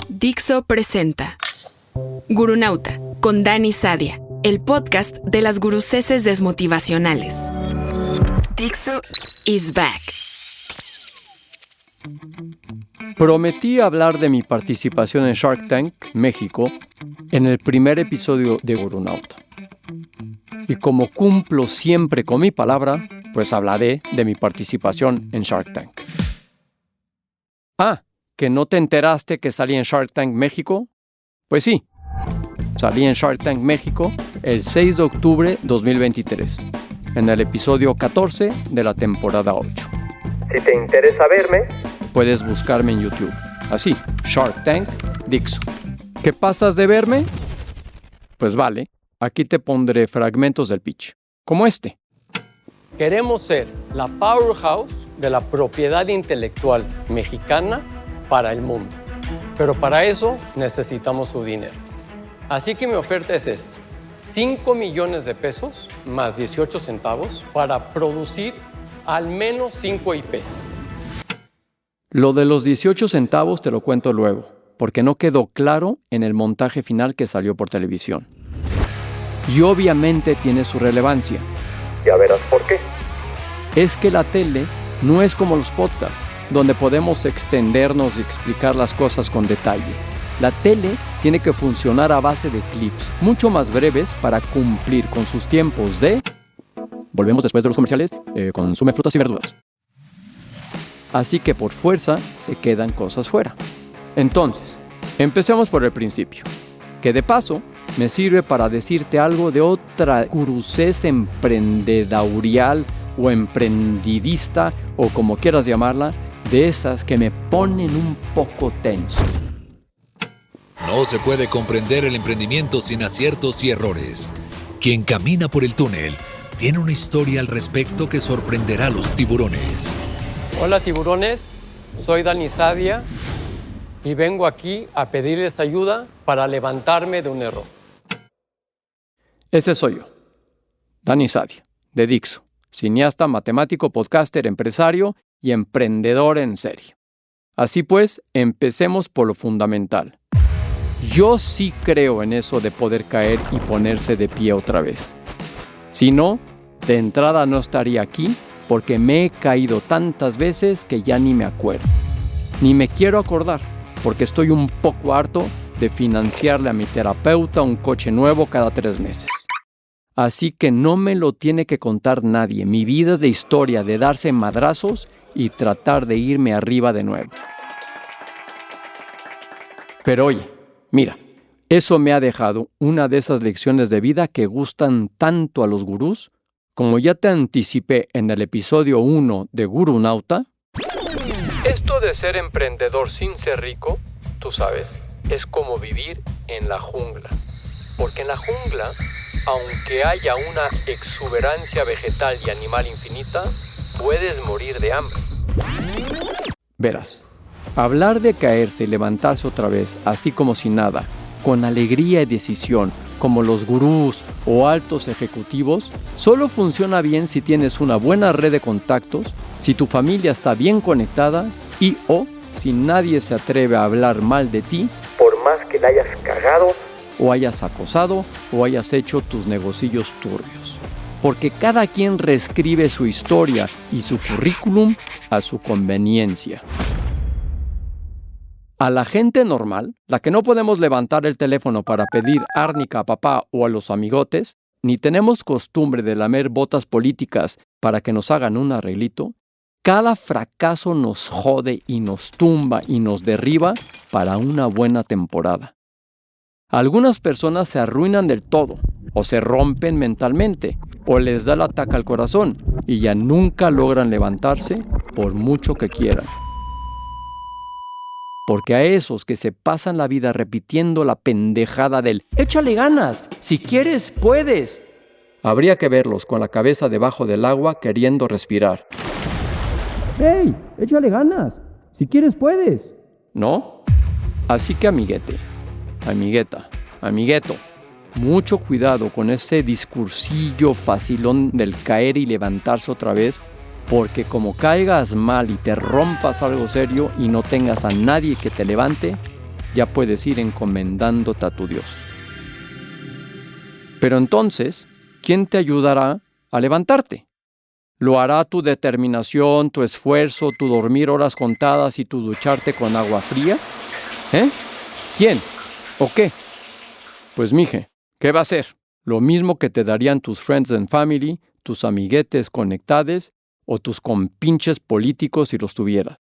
Dixo presenta Gurunauta con Dani Sadia, el podcast de las guruseses desmotivacionales. Dixo is back. Prometí hablar de mi participación en Shark Tank, México, en el primer episodio de Gurunauta. Y como cumplo siempre con mi palabra, pues hablaré de mi participación en Shark Tank. ¿Que no te enteraste que salí en Shark Tank México? Pues sí, salí en Shark Tank México el 6 de octubre 2023, en el episodio 14 de la temporada 8. Si te interesa verme, puedes buscarme en YouTube. Así, Shark Tank Dixo. ¿Qué pasas de verme? Pues vale, aquí te pondré fragmentos del pitch, como este. Queremos ser la powerhouse de la propiedad intelectual mexicana para el mundo. Pero para eso necesitamos su dinero. Así que mi oferta es esta: 5 millones de pesos más 18 centavos para producir al menos 5 IPs. Lo de los 18 centavos te lo cuento luego, porque no quedó claro en el montaje final que salió por televisión. Y obviamente tiene su relevancia. Ya verás por qué. Es que la tele no es como los podcasts, donde podemos extendernos y explicar las cosas con detalle. La tele tiene que funcionar a base de clips, mucho más breves para cumplir con sus tiempos de... Volvemos después de los comerciales, consume frutas y verduras. Así que por fuerza se quedan cosas fuera. Entonces, empecemos por el principio, que de paso me sirve para decirte algo de otra gurusés emprendedaurial o emprendidista, o como quieras llamarla, de esas que me ponen un poco tenso. No se puede comprender el emprendimiento sin aciertos y errores. Quien camina por el túnel tiene una historia al respecto que sorprenderá a los tiburones. Hola tiburones, soy Dani Sadia y vengo aquí a pedirles ayuda para levantarme de un error. Ese soy yo, Dani Sadia, de Dixo, cineasta, matemático, podcaster, empresario y emprendedor en serie. Así pues, empecemos por lo fundamental. Yo sí creo en eso de poder caer y ponerse de pie otra vez. Si no, de entrada no estaría aquí porque me he caído tantas veces que ya ni me acuerdo. Ni me quiero acordar porque estoy un poco harto de financiarle a mi terapeuta un coche nuevo cada 3 meses. Así que no me lo tiene que contar nadie. Mi vida es de historia de darse madrazos y tratar de irme arriba de nuevo. Pero oye, mira, eso me ha dejado una de esas lecciones de vida que gustan tanto a los gurús. Como ya te anticipé en el episodio 1 de Gurunauta, esto de ser emprendedor sin ser rico, tú sabes, es como vivir en la jungla. Porque en la jungla, aunque haya una exuberancia vegetal y animal infinita, puedes morir de hambre. Verás, hablar de caerse y levantarse otra vez, así como si nada, con alegría y decisión, como los gurús o altos ejecutivos, solo funciona bien si tienes una buena red de contactos, si tu familia está bien conectada y o si nadie se atreve a hablar mal de ti, Por más que la hayas cagado, o hayas acosado o hayas hecho tus negocillos turbios. Porque cada quien reescribe su historia y su currículum a su conveniencia. A la gente normal, la que no podemos levantar el teléfono para pedir árnica a papá o a los amigotes, ni tenemos costumbre de lamer botas políticas para que nos hagan un arreglito, cada fracaso nos jode y nos tumba y nos derriba para una buena temporada. Algunas personas se arruinan del todo, o se rompen mentalmente, o les da el ataque al corazón y ya nunca logran levantarse por mucho que quieran. Porque a esos que se pasan la vida repitiendo la pendejada del «échale ganas, si quieres, puedes», habría que verlos con la cabeza debajo del agua queriendo respirar. «¡Hey, échale ganas, si quieres, puedes!» ¿No? Así que amiguete, amigueta, amigueto, mucho cuidado con ese discursillo facilón del caer y levantarse otra vez, porque como caigas mal y te rompas algo serio y no tengas a nadie que te levante, ya puedes ir encomendándote a tu Dios. Pero entonces, ¿quién te ayudará a levantarte? ¿Lo hará tu determinación, tu esfuerzo, tu dormir horas contadas y tu ducharte con agua fría? ¿Quién? ¿O qué? Pues mije, ¿qué va a ser? Lo mismo que te darían tus friends and family, tus amiguetes conectades o tus compinches políticos si los tuvieras.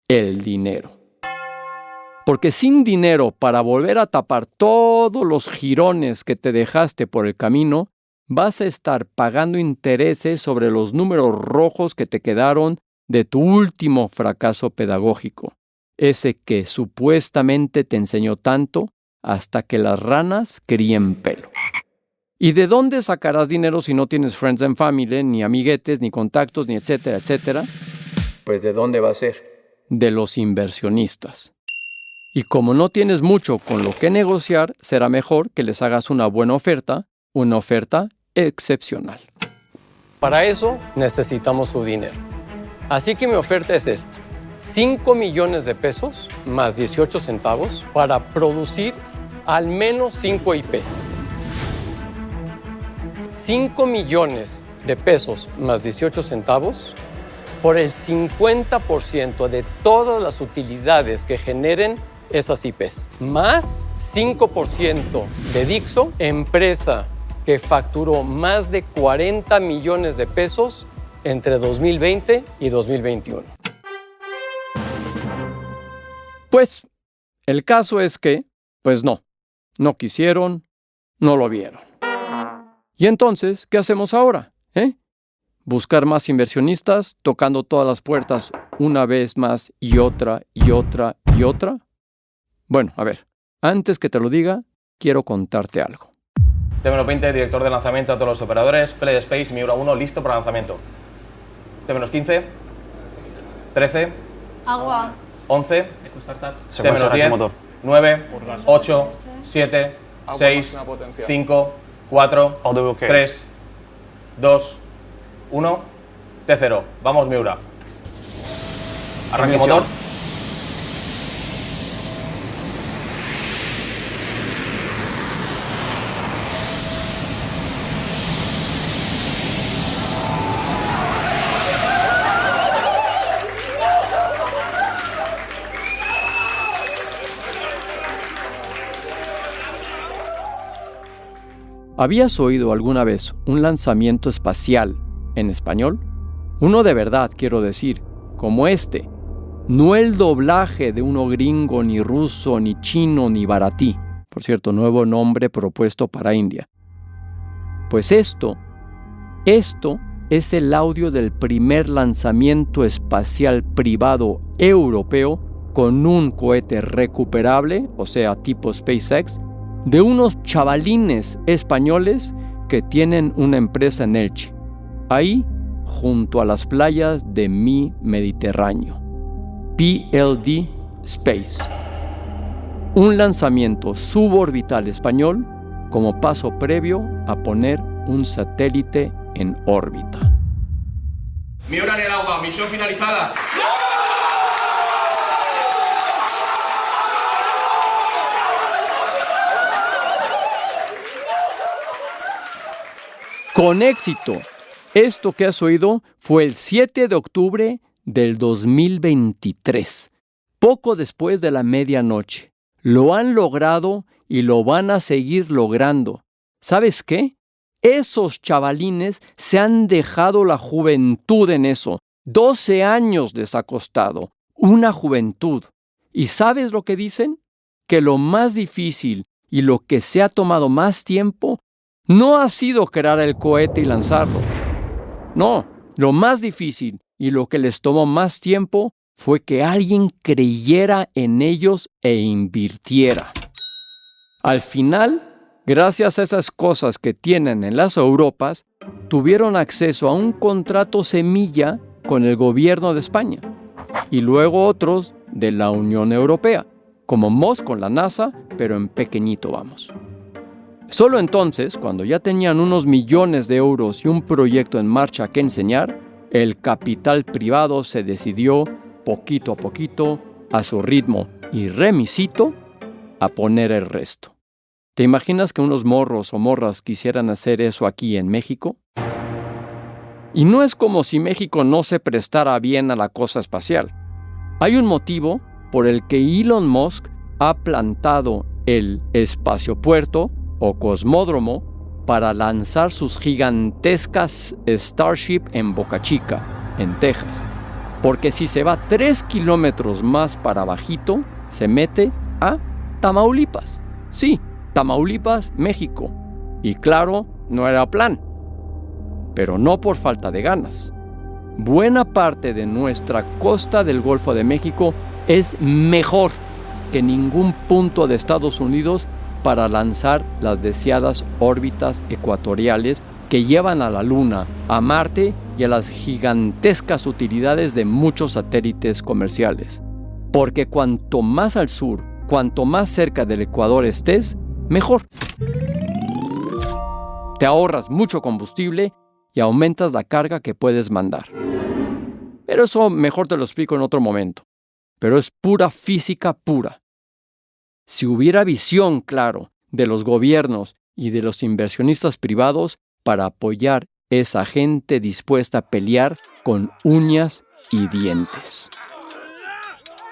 El dinero. Porque sin dinero para volver a tapar todos los jirones que te dejaste por el camino, vas a estar pagando intereses sobre los números rojos que te quedaron de tu último fracaso pedagógico, ese que supuestamente te enseñó tanto hasta que las ranas críen pelo. ¿Y de dónde sacarás dinero si no tienes friends and family, ni amiguetes, ni contactos, ni etcétera, etcétera? Pues ¿de dónde va a ser? De los inversionistas. Y como no tienes mucho con lo que negociar, será mejor que les hagas una buena oferta, una oferta excepcional. Para eso necesitamos su dinero. Así que mi oferta es esta: 5 millones de pesos más 18 centavos para producir al menos 5 IPs. 5 millones de pesos más 18 centavos por el 50% de todas las utilidades que generen esas IPs, más 5% de Dixo, empresa que facturó más de 40 millones de pesos entre 2020 y 2021. Pues, el caso es que, pues no quisieron, no lo vieron. Y entonces, ¿qué hacemos ahora? ¿Buscar más inversionistas, tocando todas las puertas una vez más y otra y otra y otra? Bueno, a ver, antes que te lo diga, quiero contarte algo. T-20, director de lanzamiento a todos los operadores, Play Space, Miura 1, listo para lanzamiento. T-15, 13, agua, 11, T-10, 9, 8, 7, 6, 5, 4, 3, 2, 1, T0. Vamos, Miura. Arranque motor. ¿Habías oído alguna vez un lanzamiento espacial en español? Uno de verdad, quiero decir, como este. No el doblaje de uno gringo, ni ruso, ni chino, ni baratí. Por cierto, nuevo nombre propuesto para India. Pues esto es el audio del primer lanzamiento espacial privado europeo con un cohete recuperable, o sea, tipo SpaceX, de unos chavalines españoles que tienen una empresa en Elche, ahí junto a las playas de mi Mediterráneo. PLD Space. Un lanzamiento suborbital español como paso previo a poner un satélite en órbita. Miura en el agua, misión finalizada. Con éxito. Esto que has oído fue el 7 de octubre del 2023, poco después de la medianoche. Lo han logrado y lo van a seguir logrando. ¿Sabes qué? Esos chavalines se han dejado la juventud en eso. 12 años les ha costado. Una juventud. ¿Y sabes lo que dicen? Que lo más difícil y lo que se ha tomado más tiempo no ha sido crear el cohete y lanzarlo. No, lo más difícil y lo que les tomó más tiempo fue que alguien creyera en ellos e invirtiera. Al final, gracias a esas cosas que tienen en las Europas, tuvieron acceso a un contrato semilla con el gobierno de España y luego otros de la Unión Europea, como Moss con la NASA, pero en pequeñito vamos. Solo entonces, cuando ya tenían unos millones de euros y un proyecto en marcha que enseñar, el capital privado se decidió, poquito a poquito, a su ritmo y remisito, a poner el resto. ¿Te imaginas que unos morros o morras quisieran hacer eso aquí en México? Y no es como si México no se prestara bien a la cosa espacial. Hay un motivo por el que Elon Musk ha plantado el espaciopuerto o cosmódromo para lanzar sus gigantescas Starship en Boca Chica, en Texas. Porque si se va 3 kilómetros más para bajito, se mete a Tamaulipas. Sí, Tamaulipas, México. Y claro, no era plan. Pero no por falta de ganas. Buena parte de nuestra costa del Golfo de México es mejor que ningún punto de Estados Unidos para lanzar las deseadas órbitas ecuatoriales que llevan a la Luna, a Marte y a las gigantescas utilidades de muchos satélites comerciales. Porque cuanto más al sur, cuanto más cerca del Ecuador estés, mejor. Te ahorras mucho combustible y aumentas la carga que puedes mandar. Pero eso mejor te lo explico en otro momento. Pero es pura física pura. Si hubiera visión, claro, de los gobiernos y de los inversionistas privados para apoyar esa gente dispuesta a pelear con uñas y dientes.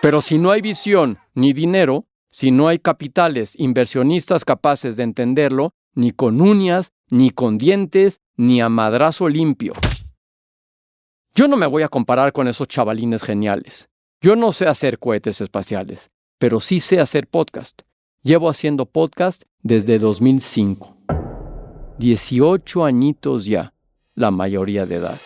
Pero si no hay visión ni dinero, si no hay capitales inversionistas capaces de entenderlo, ni con uñas, ni con dientes, ni a madrazo limpio. Yo no me voy a comparar con esos chavalines geniales. Yo no sé hacer cohetes espaciales, pero sí sé hacer podcast. Llevo haciendo podcast desde 2005. 18 añitos ya, la mayoría de edad.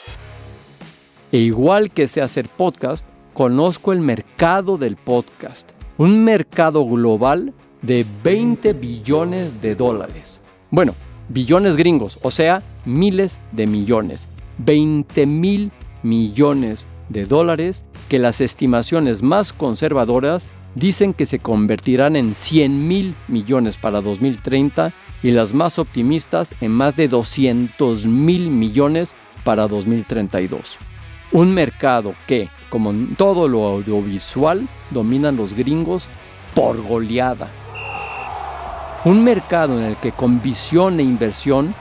E igual que sé hacer podcast, conozco el mercado del podcast. Un mercado global de $20 billones. Bueno, billones gringos, o sea, miles de millones. 20,000 millones de dólares que las estimaciones más conservadoras dicen que se convertirán en 100,000 millones para 2030 y las más optimistas en más de 200,000 millones para 2032. Un mercado que, como en todo lo audiovisual, dominan los gringos por goleada. Un mercado en el que con visión e inversión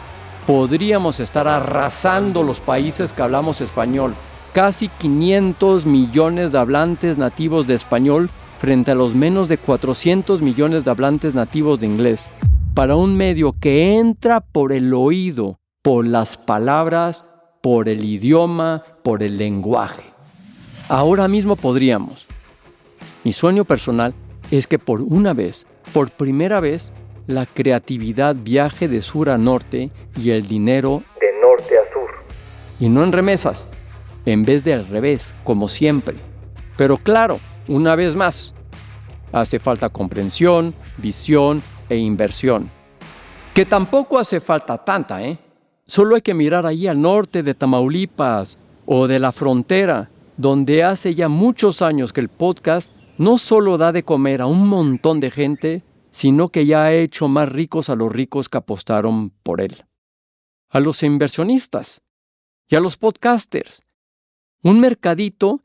podríamos estar arrasando los países que hablamos español. Casi 500 millones de hablantes nativos de español frente a los menos de 400 millones de hablantes nativos de inglés. Para un medio que entra por el oído, por las palabras, por el idioma, por el lenguaje. Ahora mismo podríamos. Mi sueño personal es que por primera vez, la creatividad viaje de sur a norte y el dinero de norte a sur. Y no en remesas, en vez de al revés, como siempre. Pero claro, una vez más, hace falta comprensión, visión e inversión. Que tampoco hace falta tanta, Solo hay que mirar allí al norte de Tamaulipas o de la frontera, donde hace ya muchos años que el podcast no solo da de comer a un montón de gente, sino que ya ha hecho más ricos a los ricos que apostaron por él. A los inversionistas y a los podcasters. Un mercadito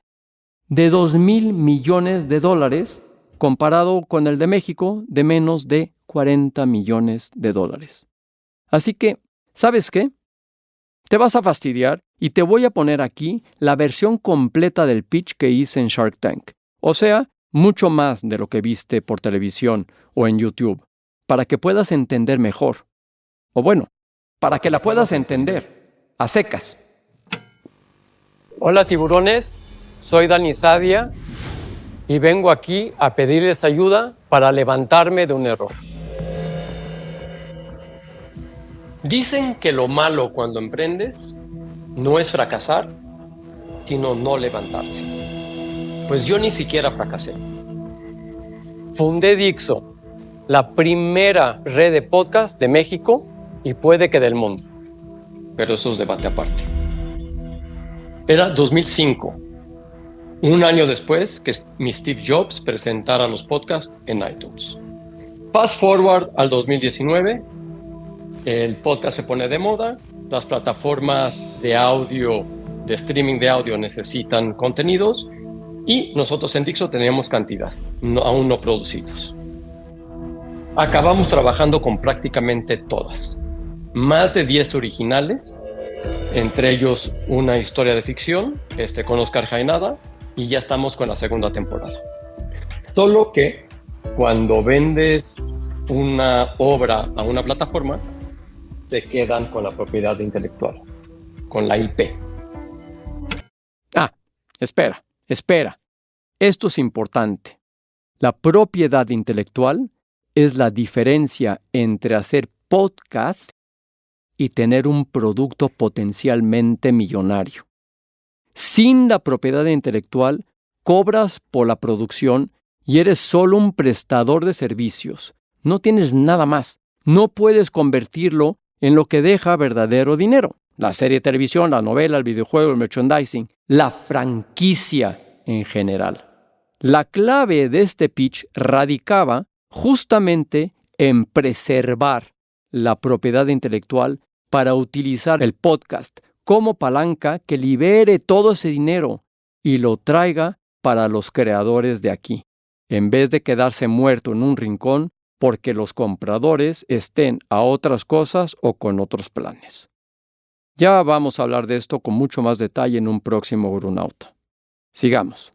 de $2,000 millones comparado con el de México de menos de $40 millones. Así que, ¿sabes qué? Te vas a fastidiar y te voy a poner aquí la versión completa del pitch que hice en Shark Tank. O sea, mucho más de lo que viste por televisión o en YouTube, para que puedas entender mejor. O bueno, para que la puedas entender a secas. Hola tiburones, soy Dani Sadia y vengo aquí a pedirles ayuda para levantarme de un error. Dicen que lo malo cuando emprendes no es fracasar, sino no levantarse. Pues yo ni siquiera fracasé. Fundé Dixo, la primera red de podcast de México y puede que del mundo. Pero eso es debate aparte. Era 2005, un año después que mi Steve Jobs presentara los podcasts en iTunes. Fast forward al 2019, el podcast se pone de moda, las plataformas de audio, de streaming de audio necesitan contenidos y nosotros en Dixo teníamos cantidad, aún no producidos. Acabamos trabajando con prácticamente todas. Más de 10 originales, entre ellos una historia de ficción, con Oscar Jaenada, y ya estamos con la segunda temporada. Solo que cuando vendes una obra a una plataforma, se quedan con la propiedad intelectual, con la IP. Espera. Esto es importante. La propiedad intelectual es la diferencia entre hacer podcast y tener un producto potencialmente millonario. Sin la propiedad intelectual, cobras por la producción y eres solo un prestador de servicios. No tienes nada más. No puedes convertirlo en lo que deja verdadero dinero. La serie de televisión, la novela, el videojuego, el merchandising, la franquicia en general. La clave de este pitch radicaba justamente en preservar la propiedad intelectual para utilizar el podcast como palanca que libere todo ese dinero y lo traiga para los creadores de aquí, en vez de quedarse muerto en un rincón porque los compradores estén a otras cosas o con otros planes. Ya vamos a hablar de esto con mucho más detalle en un próximo Gurunauta. Sigamos.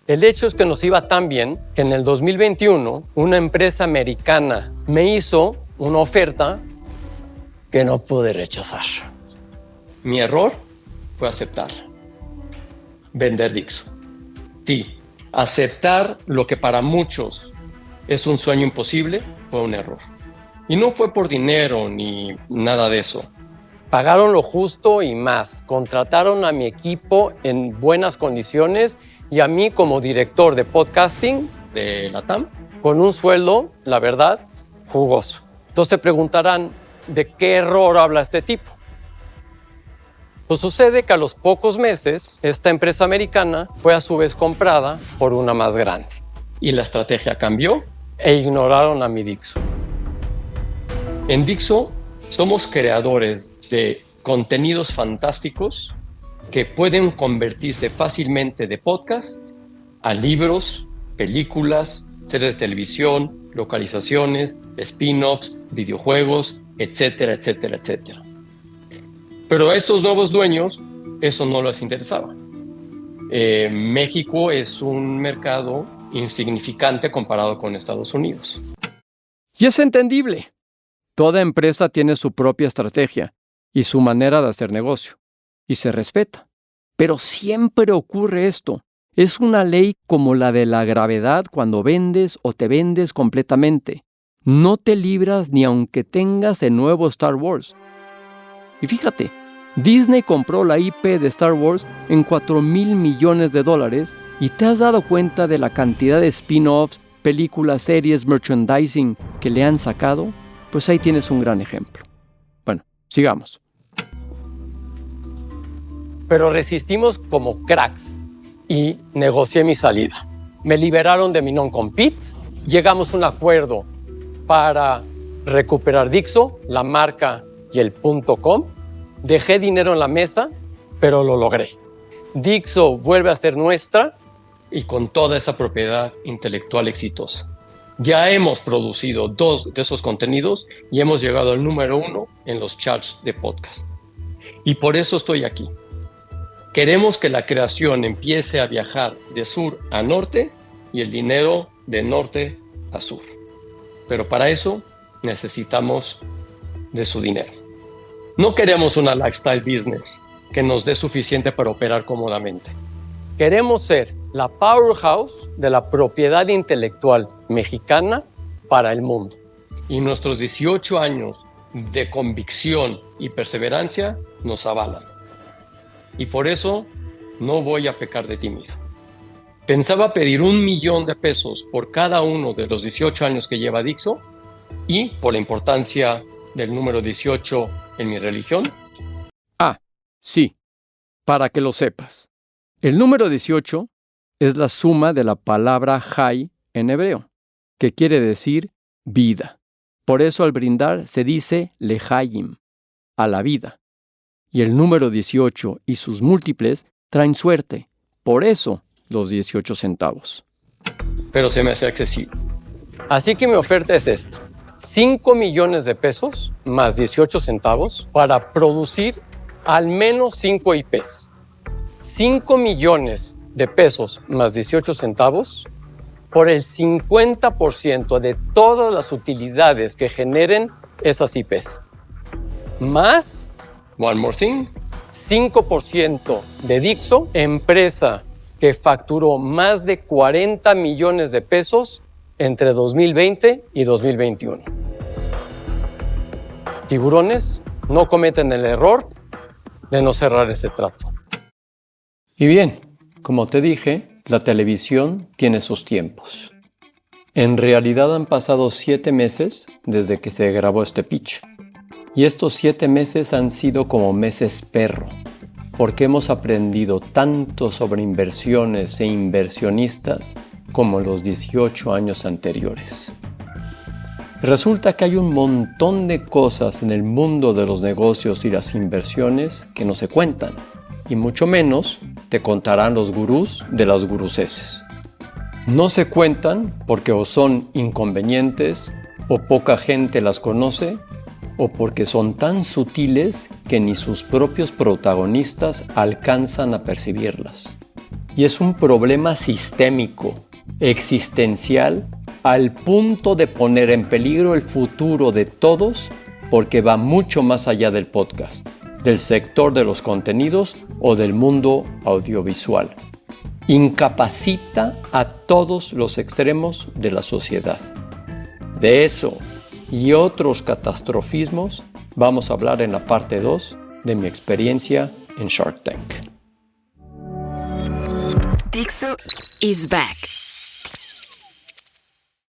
El hecho es que nos iba tan bien que en el 2021 una empresa americana me hizo una oferta que no pude rechazar. Mi error fue aceptarla. Vender Dixo. Sí, aceptar lo que para muchos es un sueño imposible fue un error. Y no fue por dinero ni nada de eso. Pagaron lo justo y más. Contrataron a mi equipo en buenas condiciones y a mí como director de podcasting de LATAM con un sueldo, la verdad, jugoso. Entonces se preguntarán, ¿de qué error habla este tipo? Pues sucede que a los pocos meses, esta empresa americana fue a su vez comprada por una más grande. ¿Y la estrategia cambió? E ignoraron a mi Dixo. En Dixo somos creadores de contenidos fantásticos que pueden convertirse fácilmente de podcast a libros, películas, series de televisión, localizaciones, spin-offs, videojuegos, etcétera, etcétera, etcétera. Pero a estos nuevos dueños eso no les interesaba. México es un mercado insignificante comparado con Estados Unidos. Y es entendible. Toda empresa tiene su propia estrategia y su manera de hacer negocio, y se respeta. Pero siempre ocurre esto. Es una ley como la de la gravedad cuando vendes o te vendes completamente. No te libras ni aunque tengas el nuevo Star Wars. Y fíjate, Disney compró la IP de Star Wars en $4,000 millones y ¿te has dado cuenta de la cantidad de spin-offs, películas, series, merchandising que le han sacado? Pues ahí tienes un gran ejemplo. Bueno, sigamos. Pero resistimos como cracks y negocié mi salida. Me liberaron de mi non-compete, llegamos a un acuerdo para recuperar Dixo, la marca y el .com. Dejé dinero en la mesa, pero lo logré. Dixo vuelve a ser nuestra y con toda esa propiedad intelectual exitosa. Ya hemos producido 2 de esos contenidos y hemos llegado al número 1 en los charts de podcast. Y por eso estoy aquí. Queremos que la creación empiece a viajar de sur a norte y el dinero de norte a sur. Pero para eso necesitamos de su dinero. No queremos una lifestyle business que nos dé suficiente para operar cómodamente. Queremos ser la powerhouse de la propiedad intelectual mexicana para el mundo. Y nuestros 18 años de convicción y perseverancia nos avalan. Y por eso no voy a pecar de tímido. Pensaba pedir $1 millón por cada uno de los 18 años que lleva Dixo y por la importancia del número 18 en mi religión. Sí, para que lo sepas. El número 18 es la suma de la palabra Jai en hebreo, que quiere decir vida. Por eso al brindar se dice Lejayim, a la vida. Y el número 18 y sus múltiples traen suerte. Por eso los 18 centavos. Pero se me hace accesible. Así que mi oferta es esta. 5 millones de pesos más 18 centavos para producir al menos 5 IPs. 5 millones de pesos más 18 centavos por el 50% de todas las utilidades que generen esas IPs. Más, one more thing, 5% de Dixo, empresa que facturó más de 40 millones de pesos entre 2020 y 2021. Tiburones no cometen el error de no cerrar este trato. Y bien, como te dije, la televisión tiene sus tiempos. En realidad han pasado 7 meses desde que se grabó este pitch. Y estos 7 meses han sido como meses perro, porque hemos aprendido tanto sobre inversiones e inversionistas como los 18 años anteriores. Resulta que hay un montón de cosas en el mundo de los negocios y las inversiones que no se cuentan, y mucho menos te contarán los gurús de las guruseses. No se cuentan porque o son inconvenientes, o poca gente las conoce, o porque son tan sutiles que ni sus propios protagonistas alcanzan a percibirlas. Y es un problema sistémico, existencial, al punto de poner en peligro el futuro de todos, porque va mucho más allá del podcast, del sector de los contenidos o del mundo audiovisual. Incapacita a todos los extremos de la sociedad. De eso y otros catastrofismos vamos a hablar en la parte 2 de mi experiencia en Shark Tank. Dixo is back.